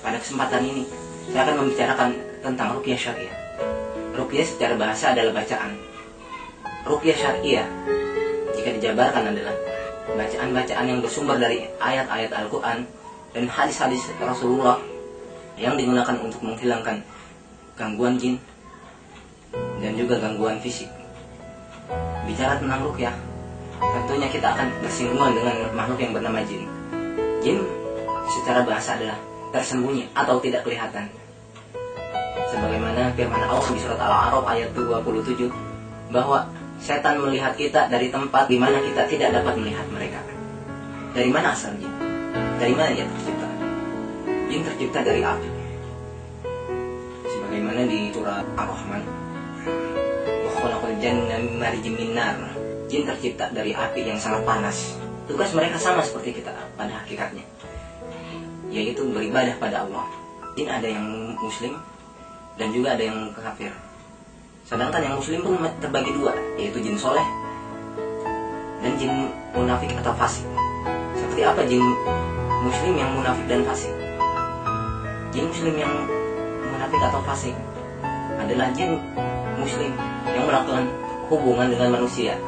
Pada kesempatan ini, saya akan membicarakan tentang ruqyah syariah. Ruqyah secara bahasa adalah bacaan. Ruqyah syariah, jika dijabarkan adalah bacaan-bacaan yang bersumber dari ayat-ayat Al-Quran dan hadis-hadis Rasulullah yang digunakan untuk menghilangkan gangguan jin dan juga gangguan fisik. Bicara tentang ruqyah, tentunya kita akan bersinggungan dengan makhluk yang bernama jin. Jin secara bahasa adalah tersembunyi atau tidak kelihatan. Sebagaimana firman Allah di surat Al-A'raf ayat 27, bahwa setan melihat kita dari tempat di mana kita tidak dapat melihat mereka. Dari mana asal jin? Dari mana dia tercipta? Jin tercipta dari api. Sebagaimana di surah Ar-Rahman, wa khalaqal janna min marijim min nar. Jin tercipta dari api yang sangat panas. Tugas mereka sama seperti kita pada hakikatnya, yaitu beribadah pada Allah. Jin ada yang muslim dan juga ada yang kafir. Sedangkan yang muslim pun terbagi dua, yaitu jin soleh dan jin munafik atau fasik. Seperti apa jin muslim yang munafik dan fasik? Jin muslim yang munafik atau fasik adalah jin muslim yang melakukan hubungan dengan manusia.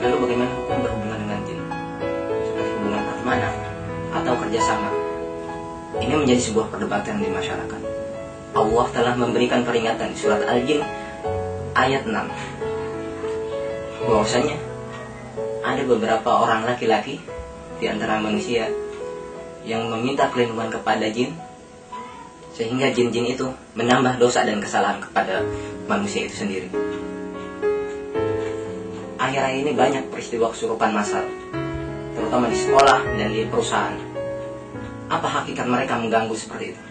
Lalu bagaimana hukum berhubungan dengan jin? Seperti hubungan pertemanan atau kerjasama. Ini menjadi sebuah perdebatan di masyarakat. Allah telah memberikan peringatan di surat Al-Jin ayat 6, bahwasanya ada beberapa orang laki-laki di antara manusia yang meminta perlindungan kepada jin, sehingga jin-jin itu menambah dosa dan kesalahan kepada manusia itu sendiri. Akhir-akhir ini banyak peristiwa kesurupan massal, terutama di sekolah dan di perusahaan. Apa hakikat mereka mengganggu seperti itu?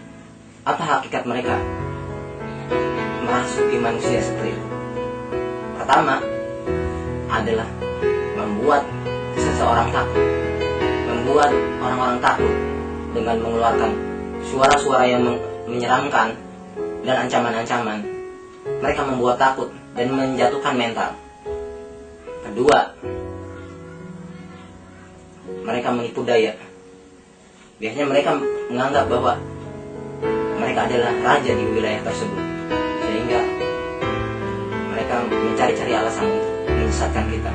Apa hakikat mereka merasuki manusia seperti itu? Pertama adalah membuat seseorang takut, membuat orang-orang takut dengan mengeluarkan suara-suara yang menyeramkan dan ancaman-ancaman. Mereka membuat takut dan menjatuhkan mental. Kedua, mereka menipu daya. Biasanya mereka menganggap bahwa mereka adalah raja di wilayah tersebut, sehingga mereka mencari-cari alasan untuk menyesatkan kita.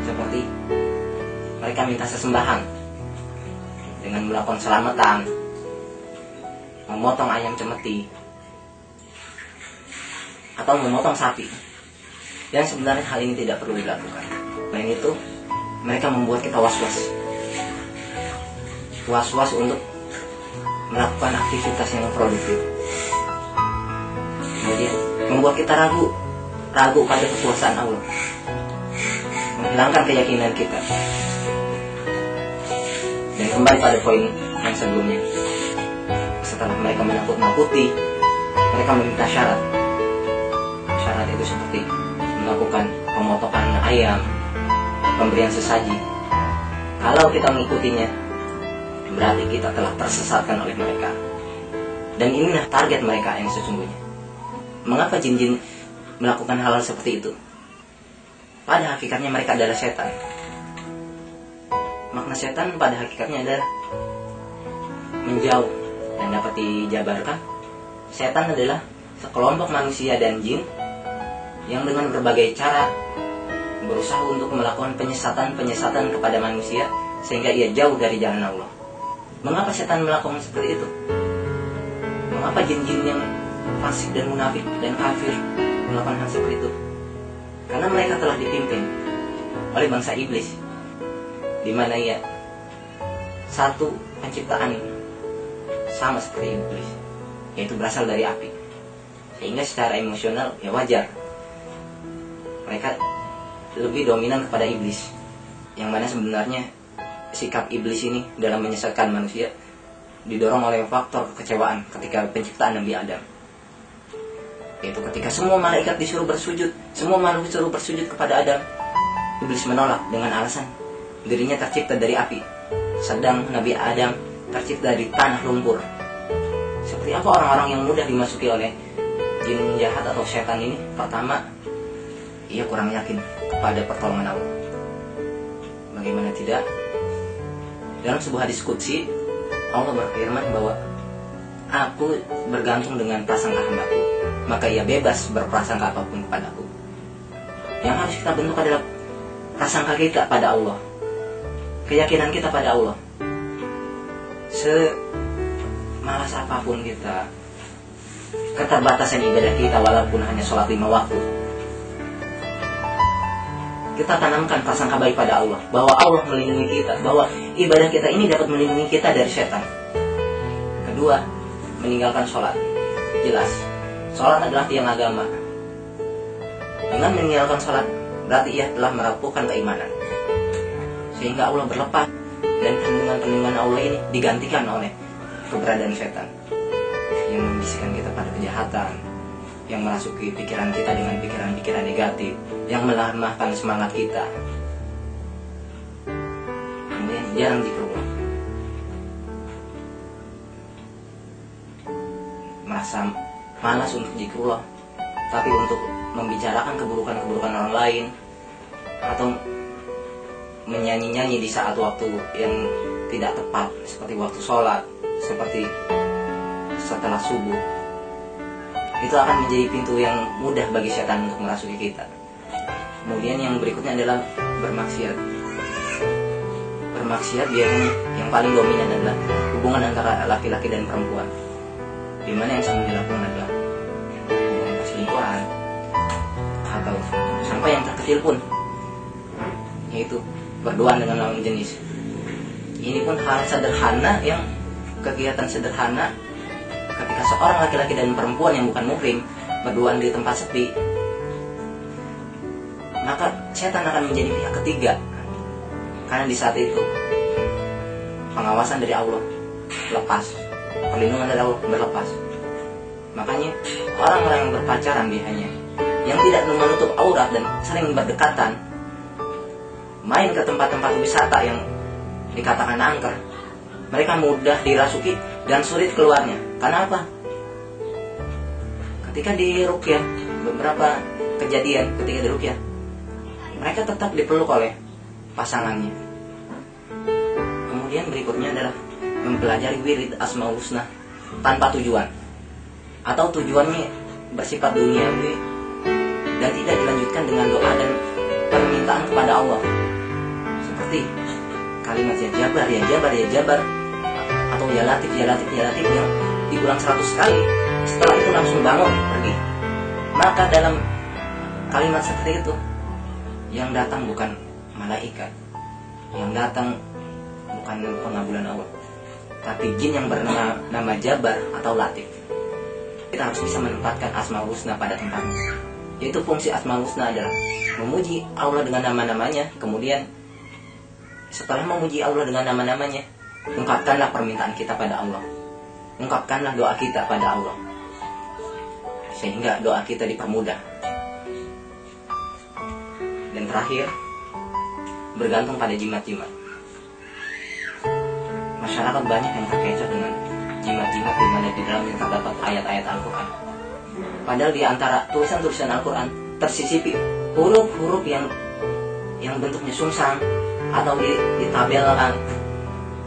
Seperti mereka minta sesembahan dengan melakukan selamatan, memotong ayam cemeti, atau memotong sapi. Dan sebenarnya hal ini tidak perlu dilakukan. Selain itu, mereka membuat kita was-was untuk melakukan aktivitas yang produktif. Kemudian membuat kita ragu pada kekuasaan Allah, menghilangkan keyakinan kita. Dan kembali pada poin yang sebelumnya, setelah mereka menakut-nakuti, mereka meminta syarat. Syarat itu seperti melakukan pemotongan ayam, pemberian sesaji. Kalau kita mengikutinya, berarti kita telah tersesatkan oleh mereka. Dan inilah target mereka yang sesungguhnya. Mengapa jin-jin melakukan hal seperti itu? Pada hakikatnya mereka adalah setan. Makna setan pada hakikatnya adalah menjauh. Dan dapat dijabarkan, setan adalah sekelompok manusia dan jin yang dengan berbagai cara berusaha untuk melakukan penyesatan kepada manusia sehingga ia jauh dari jalan Allah. Mengapa setan melakukan seperti itu? Mengapa jin-jin yang fasik dan munafik dan kafir melakukan hal seperti itu? Karena mereka telah dipimpin oleh bangsa iblis, di mana ia satu penciptaan sama seperti iblis, yaitu berasal dari api. Sehingga secara emosional ya wajar mereka lebih dominan kepada iblis, yang mana sebenarnya sikap iblis ini dalam menyesatkan manusia didorong oleh faktor kekecewaan ketika penciptaan Nabi Adam. Yaitu ketika semua malaikat disuruh bersujud, semua makhluk disuruh bersujud kepada Adam, iblis menolak dengan alasan dirinya tercipta dari api, sedang Nabi Adam tercipta dari tanah lumpur. Seperti apa orang-orang yang mudah dimasuki oleh jin jahat atau setan ini? Pertama, ia kurang yakin kepada pertolongan Allah. Bagaimana tidak? Dalam sebuah hadis qudsi, Allah berfirman bahwa aku bergantung dengan prasangka hambaku, maka ia bebas berprasangka apapun kepadaku. Yang harus kita bentuk adalah prasangka kita pada Allah, keyakinan kita pada Allah. Semalas apapun kita, keterbatasan ibadah kita walaupun hanya sholat 5 waktu, kita tanamkan prasangka baik pada Allah, bahwa Allah melindungi kita, bahwa ibadah kita ini dapat melindungi kita dari setan. Kedua, meninggalkan sholat. Jelas, sholat adalah tiang agama. Dengan meninggalkan sholat, berarti ia telah merapuhkan keimanan, sehingga Allah berlepas, dan perlindungan Allah ini digantikan oleh keberadaan setan yang membisikkan kita pada kejahatan, yang merasuki pikiran kita dengan pikiran-pikiran negatif, yang melemahkan semangat kita. Kemudian jarang zikrullah, merasa malas untuk zikrullah, tapi untuk membicarakan keburukan-keburukan orang lain, atau menyanyi-nyanyi di saat waktu yang tidak tepat, seperti waktu sholat, seperti setelah subuh, itu akan menjadi pintu yang mudah bagi setan untuk merasuki kita. Kemudian yang berikutnya adalah bermaksiat. Bermaksiat biasanya yang paling dominan adalah hubungan antara laki-laki dan perempuan, di mana yang sering dilakukan adalah hubungan perselingkuhan, atau sampai yang terkecil pun, yaitu berduaan dengan lawan jenis. Ini pun hal sederhana, yang kegiatan sederhana ketika seorang laki-laki dan perempuan yang bukan muhrim berduaan di tempat sepi, maka setan akan menjadi pihak ketiga, karena di saat itu pengawasan dari Allah lepas, perlindungan dari Allah berlepas. Makanya orang-orang yang berpacaran biasanya, yang tidak menutup aurat dan sering berdekatan, main ke tempat-tempat wisata yang dikatakan angker, mereka mudah dirasuki dan sulit keluarnya. Karena apa? Ketika di ruqyah, beberapa kejadian ketika di ruqyah, mereka tetap dipeluk oleh pasangannya. Kemudian berikutnya adalah mempelajari wirid Asmaul Husna tanpa tujuan, atau tujuannya bersifat duniawi dan tidak dilanjutkan dengan doa dan permintaan kepada Allah, seperti kalimat ya Jabar, ya Jabar, ya Jabar, atau ya Latif, ya Latif, ya Latif, yang diulang 100 kali. Setelah itu langsung bangun pergi. Maka dalam kalimat seperti itu, yang datang bukan malaikat, yang datang bukan pengabulan Allah, tapi jin yang bernama Jabar atau Latif. Kita harus bisa menempatkan Asmaul Husna pada tempatnya. Yaitu fungsi Asmaul Husna adalah memuji Allah dengan nama-namanya. Kemudian setelah memuji Allah dengan nama-namanya, ungkapkanlah permintaan kita pada Allah, ungkapkanlah doa kita pada Allah, sehingga doa kita dipermudah. Dan terakhir, bergantung pada jimat-jimat. Masyarakat banyak yang terkecoh dengan jimat-jimat, di mana di dalamnya terdapat ayat-ayat Al-Quran. Padahal di antara tulisan-tulisan Al-Quran tersisipi huruf-huruf yang bentuknya sungsang, atau ditabelkan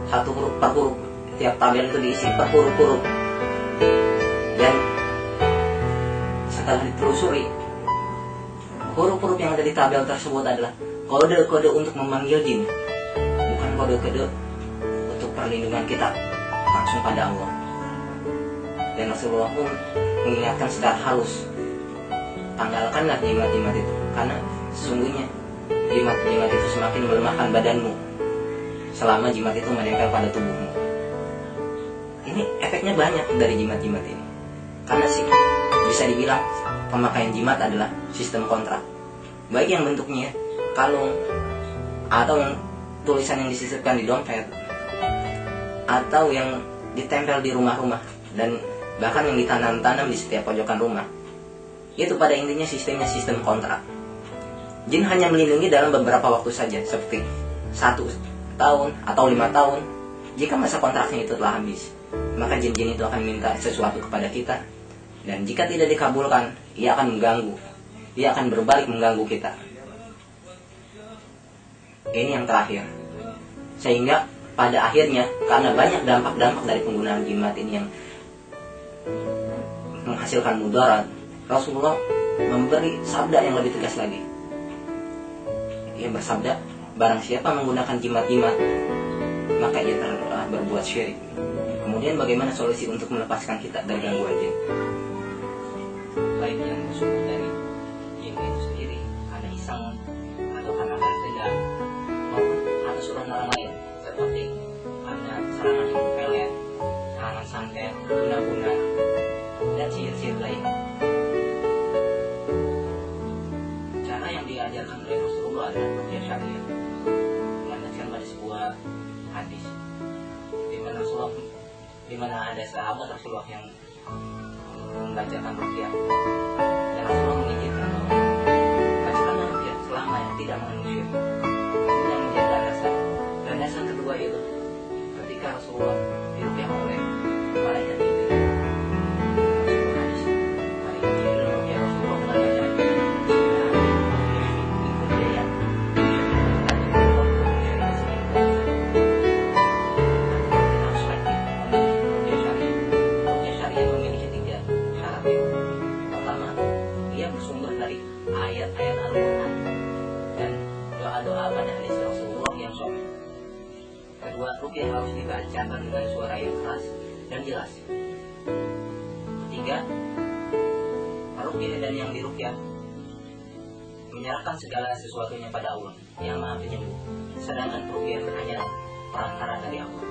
satu huruf per huruf. Tiap tabel itu diisi per huruf-huruf. Dan setelah ditelusuri, huruf-huruf yang ada di tabel tersebut adalah kode-kode untuk memanggil jin, bukan kode-kode untuk perlindungan kita langsung pada Allah. Dan Rasulullah pun mengingatkan secara halus, tanggalkanlah jimat-jimat itu, karena sesungguhnya jimat-jimat itu semakin melemahkan badanmu selama jimat itu menempel pada tubuhmu. Ini efeknya banyak dari jimat-jimat ini. Karena sih bisa dibilang pemakaian jimat adalah sistem kontrak, baik yang bentuknya kalung, atau yang tulisan yang disisipkan di dompet, atau yang ditempel di rumah-rumah, dan bahkan yang ditanam-tanam di setiap pojokan rumah. Itu pada intinya sistemnya sistem kontrak. Jin hanya melindungi dalam beberapa waktu saja, seperti 1 tahun atau 5 tahun. Jika masa kontraknya itu telah habis, maka jin-jin itu akan minta sesuatu kepada kita, dan jika tidak dikabulkan, ia akan mengganggu, ia akan berbalik mengganggu kita. Ini yang terakhir. Sehingga pada akhirnya, karena banyak dampak-dampak dari penggunaan jimat ini yang menghasilkan mudarat, Rasulullah memberi sabda yang lebih tegas lagi. Ia bersabda, barang siapa menggunakan jimat-jimat, maka ia berbuat syirik. Kemudian bagaimana solusi untuk melepaskan kita dari gangguan jin? Baik yang bersumber dari jin itu sendiri, karena iseng atau karena tertegang, maupun atas ulah orang lain, seperti karena serangan ilmu pelet, serangan santet, guna-guna, dan sihir-sihir lain. Cara yang diajarkan oleh Rasulullah adalah ruqyah syariah, mengandalkan pada sebuah hadis di mana ada sahabat Rasulullah yang membacakan ruqyah, dan Rasulullah mengizinkan bahwa bacakan ruqyah selama yang tidak mengandung syirik. Itu yang menjadi landasan. Landasan kedua itu ketika Rasulullah diruqyah oleh malaikat Jibril. Sebuah hadis, malaikat Jibril meruqyah Rasulullah dengan bacaan ayat-ayat Al-Quran dan doa-doa pada hadis Rasulullah yang sahih. Kedua, ruqyah harus dibacakan dengan suara yang keras dan jelas. Ketiga, ruqyah dan yang diruqyah menyerahkan segala sesuatunya pada Allah yang Maha Penyembuh, sedangkan ruqyah hanya perantara dari Allah.